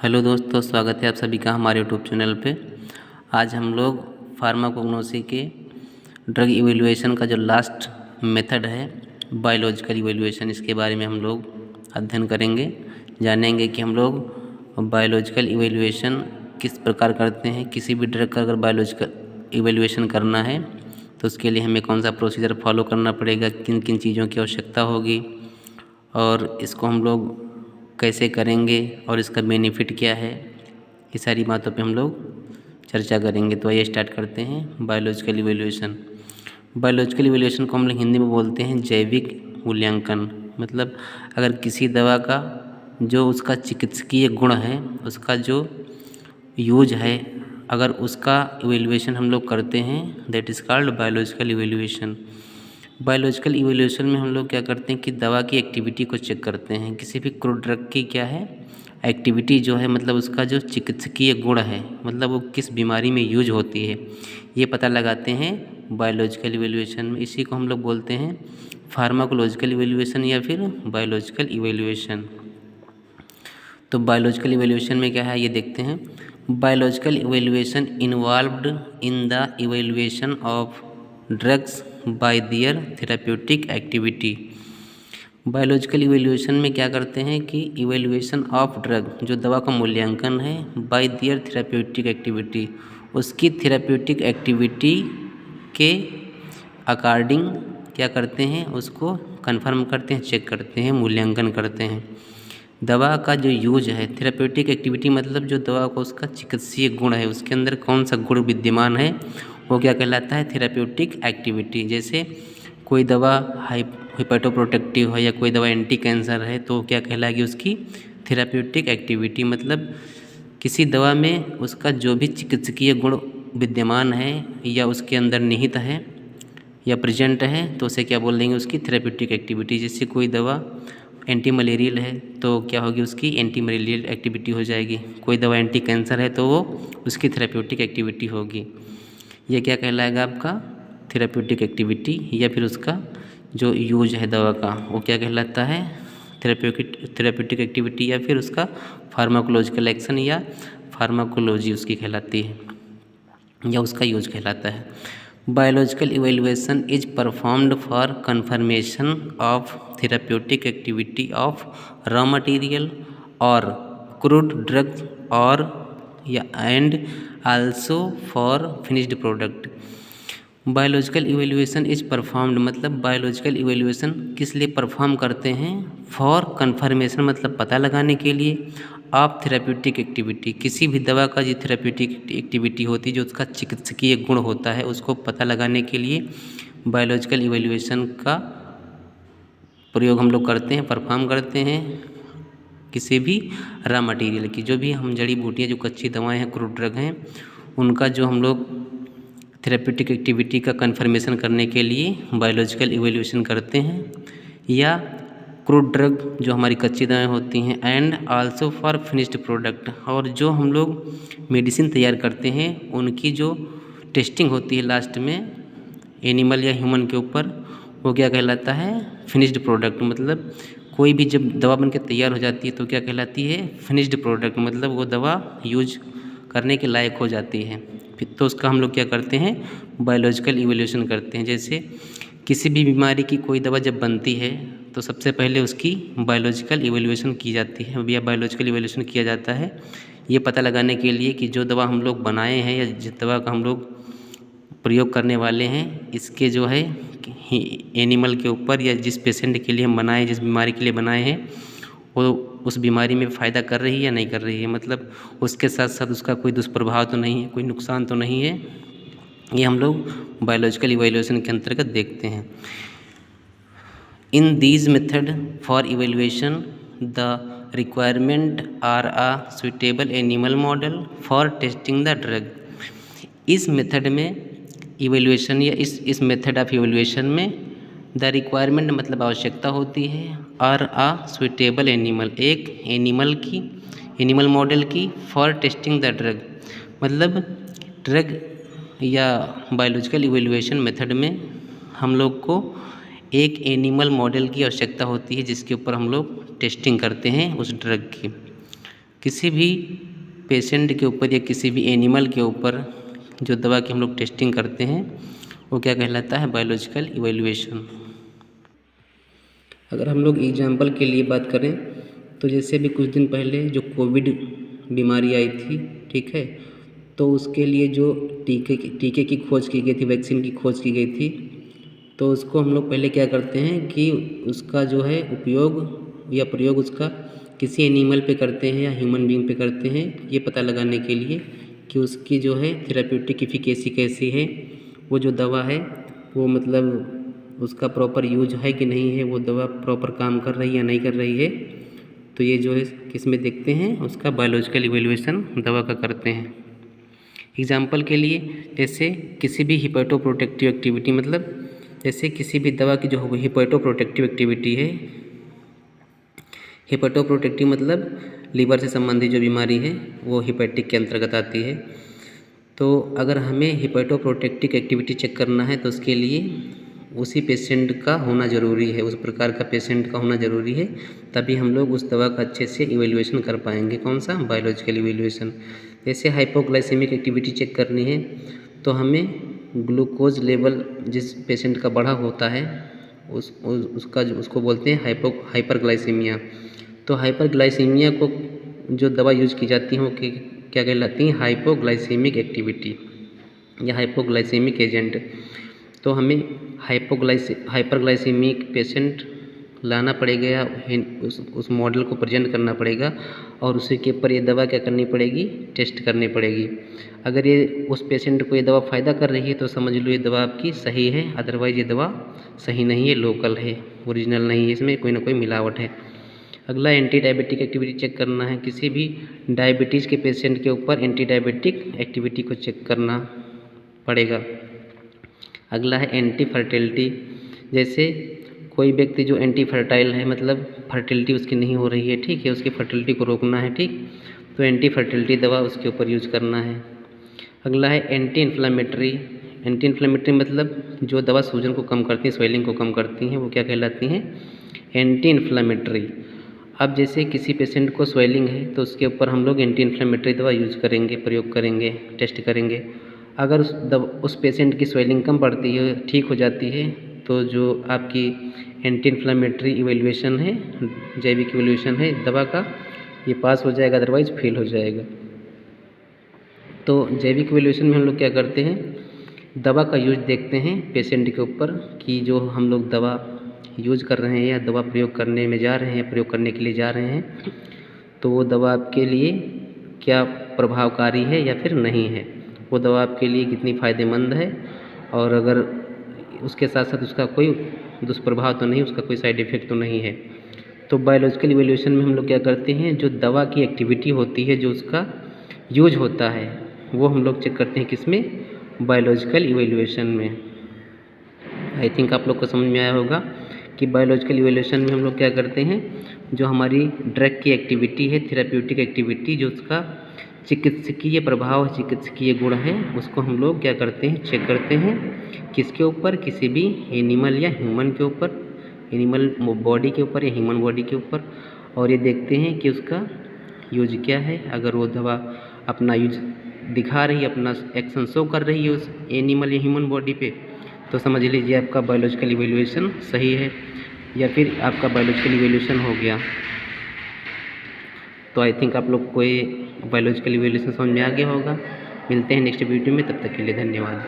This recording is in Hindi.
हेलो दोस्तों, स्वागत है आप सभी का हमारे यूट्यूब चैनल पे। आज हम लोग फार्माकोग्नोसी के ड्रग इवैल्यूएशन का जो लास्ट मेथड है बायोलॉजिकल इवैल्यूएशन, इसके बारे में हम लोग अध्ययन करेंगे। जानेंगे कि हम लोग बायोलॉजिकल इवैल्यूएशन किस प्रकार करते हैं। किसी भी ड्रग का अगर बायोलॉजिकल इवैल्यूएशन करना है तो उसके लिए हमें कौन सा प्रोसीजर फॉलो करना पड़ेगा, किन किन चीज़ों की आवश्यकता होगी और इसको हम लोग कैसे करेंगे और इसका बेनिफिट क्या है, ये सारी बातों पे हम लोग चर्चा करेंगे। तो आइए स्टार्ट करते हैं। बायोलॉजिकल इवैल्यूएशन को हम लोग हिंदी में बोलते हैं जैविक मूल्यांकन। मतलब अगर किसी दवा का जो उसका चिकित्सकीय गुण है, उसका जो यूज है, अगर उसका इवैल्यूएशन हम लोग करते हैं, that is called biological evaluation. Biological evaluation में हम लोग क्या करते हैं कि दवा की एक्टिविटी को चेक करते हैं। किसी भी क्रूड ड्रग की क्या है एक्टिविटी जो है, मतलब उसका जो चिकित्सकीय गुण है, मतलब वो किस बीमारी में यूज होती है, ये पता लगाते हैं बायोलॉजिकल इवैल्यूएशन में। इसी को हम लोग बोलते हैं फार्माकोलॉजिकल इवैल्यूएशन या फिर बायोलॉजिकल इवैल्यूएशन। तो बायोलॉजिकल इवैल्यूएशन में क्या है ये देखते हैं। Biological evaluation involved in the evaluation of drugs bye there therapeutic activity. Biological evaluation में क्या करते हैं कि इवैल्यूएशन ऑफ ड्रग, जो दवा का मूल्यांकन है, बाय देयर थेराप्यूटिक एक्टिविटी, उसकी थेराप्यूटिक एक्टिविटी के अकॉर्डिंग क्या करते हैं, उसको कंफर्म करते हैं, चेक करते हैं, मूल्यांकन करते हैं। दवा का जो यूज है, थेराप्यूटिक एक्टिविटी मतलब जो दवा को उसका चिकित्सीय गुण है, उसके अंदर कौन सा गुण विद्यमान है, वो क्या कहलाता है, थेराप्यूटिक एक्टिविटी। जैसे कोई दवा हिपैटोप्रोटेक्टिव है या कोई दवा एंटी कैंसर है तो क्या कहलाएगी, उसकी थेराप्यूटिक एक्टिविटी। मतलब किसी दवा में उसका जो भी चिकित्सकीय गुण विद्यमान है या उसके अंदर निहित है या प्रेजेंट है तो उसे क्या बोल देंगे, उसकी थेराप्यूटिक एक्टिविटी। जैसे कोई दवा एंटी मलेरियल है तो क्या होगी, उसकी एंटी मलेरियल एक्टिविटी हो जाएगी। कोई दवा एंटी कैंसर है तो वो उसकी थेराप्यूटिक एक्टिविटी होगी। ये क्या कहलाएगा, आपका थेराप्यूटिक एक्टिविटी, या फिर उसका जो यूज है दवा का वो क्या कहलाता है, थेराप्यूटिक एक्टिविटी, या फिर उसका फार्माकोलॉजिकल एक्शन या फार्माकोलॉजी उसकी कहलाती है या उसका यूज कहलाता है। Biological evaluation is performed for confirmation of therapeutic activity of raw material और क्रूड ड्रग्स और या and also for finished product. Biological evaluation is performed मतलब बायोलॉजिकल इवैल्यूएशन किस लिए परफॉर्म करते हैं, फॉर कंफर्मेशन मतलब पता लगाने के लिए, ऑफ थेराप्यूटिक एक्टिविटी, किसी भी दवा का जो थेराप्यूटिक एक्टिविटी होती है, जो उसका चिकित्सकीय गुण होता है, उसको पता लगाने के लिए बायोलॉजिकल इवैल्यूएशन का प्रयोग हम लोग करते हैं, परफॉर्म करते हैं। किसी भी रॉ मटेरियल की, जो भी हम जड़ी बूटियाँ, जो कच्ची दवाएं हैं, क्रूड ड्रग हैं, उनका जो हम लोग थेराप्यूटिक एक्टिविटी का कंफर्मेशन करने के लिए बायोलॉजिकल इवैल्यूएशन करते हैं, या क्रूड ड्रग जो हमारी कच्ची दवाएं होती हैं, and also for finished product, और जो हम लोग मेडिसिन तैयार करते हैं उनकी जो टेस्टिंग होती है लास्ट में एनिमल या ह्यूमन के ऊपर, वो क्या कहलाता है, फिनिश्ड प्रोडक्ट। मतलब कोई भी जब दवा बनकर तैयार हो जाती है तो क्या कहलाती है, फिनिश्ड प्रोडक्ट, मतलब वो दवा यूज करने के लायक हो जाती है। फिर तो उसका हम लोग क्या करते हैं, बायोलॉजिकल इवैल्यूएशन करते हैं। जैसे किसी भी बीमारी की कोई दवा जब बनती है तो सबसे पहले उसकी बायोलॉजिकल इवैल्यूएशन की जाती है या बायोलॉजिकल इवैल्यूएशन किया जाता है, ये पता लगाने के लिए कि जो दवा हम लोग बनाए हैं या जिस दवा का हम लोग प्रयोग करने वाले हैं, इसके जो है एनिमल के ऊपर या जिस पेशेंट के लिए हम बनाए, जिस बीमारी के लिए बनाए हैं, वो उस बीमारी में फ़ायदा कर रही है या नहीं कर रही है, मतलब उसके साथ साथ उसका कोई दुष्प्रभाव तो नहीं है, कोई नुकसान तो नहीं है। ये हम लोग बायोलॉजिकल इवैल्यूएशन के अंतर्गत देखते हैं। In these method for evaluation the requirement are a suitable animal model for testing the drug. इस मेथड में इवैल्यूएशन या इस मेथड ऑफ इवैल्यूएशन में द रिक्वायरमेंट मतलब आवश्यकता होती है, आर अ सुइटेबल एनिमल, एक एनिमल मॉडल की, फॉर टेस्टिंग द ड्रग, मतलब ड्रग या बायोलॉजिकल इवैल्यूएशन मेथड में हम लोग को एक एनिमल मॉडल की आवश्यकता होती है जिसके ऊपर हम लोग टेस्टिंग करते हैं उस ड्रग की। किसी भी पेशेंट के ऊपर या किसी भी एनिमल के ऊपर जो दवा की हम लोग टेस्टिंग करते हैं वो क्या कहलाता है? Biological evaluation. अगर हम लोग एग्जाम्पल के लिए बात करें तो जैसे अभी कुछ दिन पहले जो कोविड बीमारी आई थी, ठीक है, तो उसके लिए जो टीके की खोज की गई थी, वैक्सीन की खोज की गई थी, तो उसको हम लोग पहले क्या करते हैं कि उसका जो है उपयोग या प्रयोग उसका किसी एनिमल पे करते हैं या ह्यूमन बीइंग पे करते हैं, ये पता लगाने के लिए कि उसकी जो है थेराप्यूटिक इफिकेसी कैसी है, वो जो दवा है वो मतलब उसका प्रॉपर यूज है कि नहीं है, वो दवा प्रॉपर काम कर रही है या नहीं कर रही है। तो ये जो है किस में देखते हैं? उसका बायोलॉजिकल इवैल्यूएशन दवा का करते हैं। एग्जाम्पल के लिए जैसे किसी भी हिपैटोप्रोटेक्टिव एक्टिविटी, मतलब जैसे किसी भी दवा की जो हिपैटोप्रोटेक्टिव एक्टिविटी है, हिपैटोप्रोटेक्टिव मतलब लीवर से संबंधित जो बीमारी है वो हिपैटिक के अंतर्गत आती है। तो अगर हमें हिपैटोप्रोटेक्टिव एक्टिविटी चेक करना है तो उसके लिए उसी पेशेंट का होना ज़रूरी है, उस प्रकार का पेशेंट का होना ज़रूरी है, तभी हम लोग उस दवा का अच्छे से इवैल्यूएशन कर पाएंगे। कौन सा? Biological evaluation. जैसे हाइपोग्लाइसेमिक एक्टिविटी चेक करनी है तो हमें ग्लूकोज लेवल जिस पेशेंट का बढ़ा होता है उसको बोलते हैं हाइपरग्लाइसीमिया। तो हाइपरग्लाइसीमिया को जो दवा यूज की जाती है वो क्या कहलाती है? हाइपोग्लाइसेमिक एक्टिविटी या हाइपोग्लाइसेमिक एजेंट। तो हमें हाइपरग्लाइसेमिक पेशेंट लाना पड़ेगा या उस मॉडल को प्रेजेंट करना पड़ेगा और उसी के ऊपर ये दवा क्या करनी पड़ेगी? टेस्ट करनी पड़ेगी। अगर ये उस पेशेंट को ये दवा फ़ायदा कर रही है तो समझ लो ये दवा आपकी सही है, अदरवाइज़ ये दवा सही नहीं है, लोकल है, ओरिजिनल नहीं है, इसमें कोई ना कोई मिलावट है। अगला एंटी डायबिटिक एक्टिविटी चेक करना है। किसी भी डायबिटीज़ के पेशेंट के ऊपर एंटी डायबिटिक एक्टिविटी को चेक करना पड़ेगा। अगला है एंटी फर्टिलिटी। जैसे कोई व्यक्ति जो एंटी फर्टाइल है, मतलब फर्टिलिटी उसकी नहीं हो रही है, ठीक है, उसकी फर्टिलिटी को रोकना है, ठीक, तो एंटी फर्टिलिटी दवा उसके ऊपर यूज करना है। अगला है एंटी इन्फ्लामेटरी। एंटी इन्फ्लामेटरी मतलब जो दवा सूजन को कम करती हैं, स्वेलिंग को कम करती हैं, वो क्या कहलाती हैं? Anti inflammatory. अब जैसे किसी पेशेंट को स्वेलिंग है तो उसके ऊपर हम लोग एंटी इन्फ्लामेटरी दवा यूज करेंगे, प्रयोग करेंगे, टेस्ट करेंगे। अगर उस पेशेंट की स्वेलिंग कम पड़ती है, ठीक हो जाती है, तो जो आपकी एंटी इन्फ्लामेटरी इवैल्यूएशन है, जैविक इवैल्यूएशन है दवा का, ये पास हो जाएगा, अदरवाइज़ फेल हो जाएगा। तो जैविक इवैल्यूएशन में हम लोग क्या करते हैं? दवा का यूज देखते हैं पेशेंट के ऊपर कि जो हम लोग दवा यूज कर रहे हैं या दवा प्रयोग करने में जा रहे हैं, प्रयोग करने के लिए जा रहे हैं, तो वो दवा आपके लिए क्या प्रभावकारी है या फिर नहीं है, वो दवा आपके लिए कितनी फ़ायदेमंद है, और अगर उसके साथ साथ उसका कोई दुष्प्रभाव तो नहीं, उसका कोई साइड इफ़ेक्ट तो नहीं है। तो बायोलॉजिकल इवैल्यूएशन में हम लोग क्या करते हैं? जो दवा की एक्टिविटी होती है, जो उसका यूज होता है, वो हम लोग चेक करते हैं किसमें? बायोलॉजिकल इवैल्यूएशन में। आई थिंक आप लोग को समझ में आया होगा कि बायोलॉजिकल इवैल्यूएशन में हम लोग क्या करते हैं? जो हमारी ड्रग की एक्टिविटी है, थेराप्यूटिक एक्टिविटी, जो उसका चिकित्सकीय प्रभाव, चिकित्सकीय गुण है, उसको हम लोग क्या करते हैं? चेक करते हैं। किसके ऊपर? किसी भी एनिमल या ह्यूमन के ऊपर, एनिमल बॉडी के ऊपर या ह्यूमन बॉडी के ऊपर, और ये देखते हैं कि उसका यूज क्या है। अगर वो दवा अपना यूज दिखा रही है, अपना एक्शन शो कर रही है उस एनिमल या ह्यूमन बॉडी पे, तो समझ लीजिए आपका बायोलॉजिकल इवैल्यूएशन सही है या फिर आपका बायोलॉजिकल इवैल्यूएशन हो गया। तो आई थिंक आप लोग को ये बायोलॉजिकल इवैल्यूएशन समझ में आ गया होगा। मिलते हैं नेक्स्ट वीडियो में, तब तक के लिए धन्यवाद।